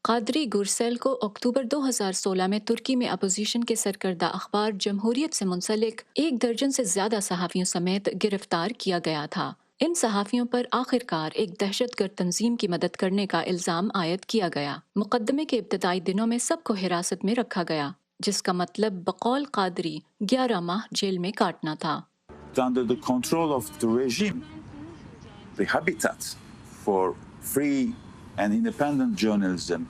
قادری گرسیل کو اکتوبر 2016 میں ترکی میں اپوزیشن کے سرکردہ اخبار جمہوریت سے منسلک 1 درجن سے زیادہ صحافیوں سمیت گرفتار کیا گیا تھا۔ ان صحافیوں پر آخرکار ایک دہشت گرد تنظیم کی مدد کرنے کا الزام عائد کیا گیا۔ مقدمے کے ابتدائی دنوں میں سب کو حراست میں رکھا گیا، جس کا مطلب بقول قادری 11 ماہ جیل میں کاٹنا تھا۔ Under the control of the regime, the habitat for free and independent journalism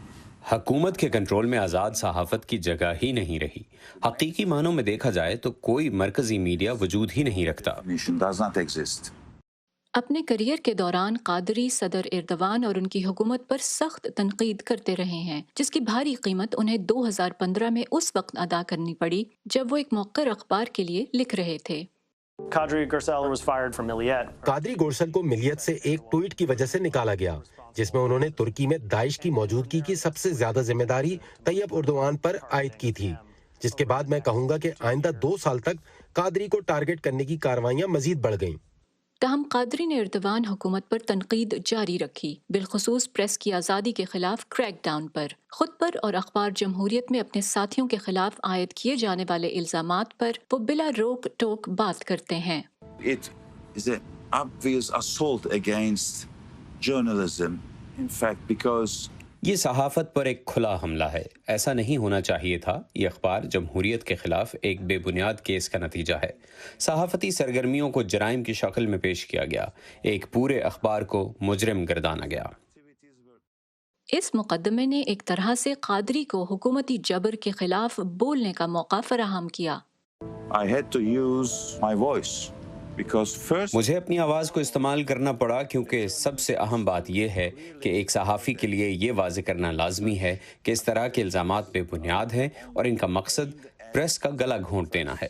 حکومت کے کنٹرول میں آزاد صحافت کی جگہ ہی نہیں رہی۔ حقیقی معنوں میں دیکھا جائے تو کوئی مرکزی میڈیا وجود ہی نہیں رکھتا۔ does not exist. اپنے کریئر کے دوران قادری صدر ایردوان اور ان کی حکومت پر سخت تنقید کرتے رہے ہیں، جس کی بھاری قیمت انہیں 2015 میں اس وقت ادا کرنی پڑی جب وہ ایک موقر اخبار کے لیے لکھ رہے تھے۔ قادری گورسل کو ملیت سے ایک ٹویٹ کی وجہ سے نکالا گیا، جس میں انہوں نے ترکی میں داعش کی موجودگی کی سب سے زیادہ ذمہ داری طیب اردوان پر عائد کی تھی، جس کے بعد میں کہوں گا کہ آئندہ 2 سال تک قادری کو ٹارگٹ کرنے کی کارروائیاں مزید بڑھ گئیں۔ تاہم قادری نے ایردوان حکومت پر تنقید جاری رکھی، بالخصوص پریس کی آزادی کے خلاف کریک ڈاؤن پر۔ خود پر اور اخبار جمہوریت میں اپنے ساتھیوں کے خلاف عائد کیے جانے والے الزامات پر وہ بلا روک ٹوک بات کرتے ہیں۔ It is an obvious assault against journalism, in fact, because یہ صحافت پر ایک کھلا حملہ ہے۔ ایسا نہیں ہونا چاہیے تھا۔ یہ اخبار جمہوریت کے خلاف ایک بے بنیاد کیس کا نتیجہ ہے۔ صحافتی سرگرمیوں کو جرائم کی شکل میں پیش کیا گیا، ایک پورے اخبار کو مجرم گردانا گیا۔ اس مقدمے نے ایک طرح سے قادری کو حکومتی جبر کے خلاف بولنے کا موقع فراہم کیا۔ I had to use my voice because first مجھے اپنی آواز کو استعمال کرنا پڑا کیونکہ سب سے اہم بات یہ ہے کہ ایک صحافی کے لیے یہ واضح کرنا لازمی ہے کہ اس طرح کے الزامات بے بنیاد ہیں اور ان کا مقصد پریس کا گلا گھونٹ دینا ہے۔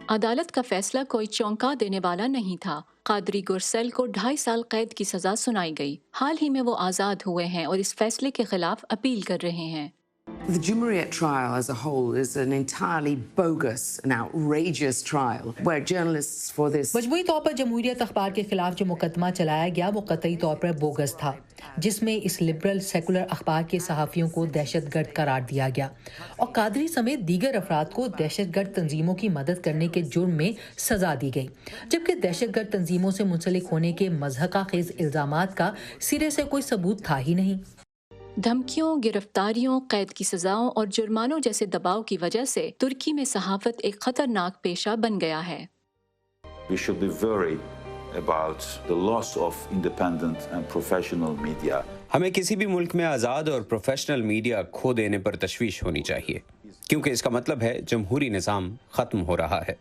عدالت کا فیصلہ کوئی چونکا دینے والا نہیں تھا۔ قادری گرسیل کو 2.5 سال قید کی سزا سنائی گئی۔ حال ہی میں وہ آزاد ہوئے ہیں اور اس فیصلے کے خلاف اپیل کر رہے ہیں۔ The Cumhuriyet trial as a whole is an entirely bogus and outrageous trial where journalists for this مجموعی طور پر جمہوریت اخبار کے خلاف جو مقدمہ چلایا گیا وہ قطعی طور پر بوگس تھا، جس میں اس لبرل سیکولر اخبار کے صحافیوں کو دہشت گرد قرار دیا گیا اور قادری سمیت دیگر افراد کو دہشت گرد تنظیموں کی مدد کرنے کے جرم میں سزا دی گئی، جبکہ دہشت گرد تنظیموں سے منسلک ہونے کے مضحکہ خیز الزامات کا سرے سے کوئی ثبوت تھا ہی نہیں۔ دھمکیوں، گرفتاریوں، قید کی سزاؤں اور جرمانوں جیسے دباؤ کی وجہ سے ترکی میں صحافت ایک خطرناک پیشہ بن گیا ہے۔ we should be worried about the loss of independent and professional media. ہمیں کسی بھی ملک میں آزاد اور پروفیشنل میڈیا کھو دینے پر تشویش ہونی چاہیے، کیونکہ اس کا مطلب ہے جمہوری نظام ختم ہو رہا ہے۔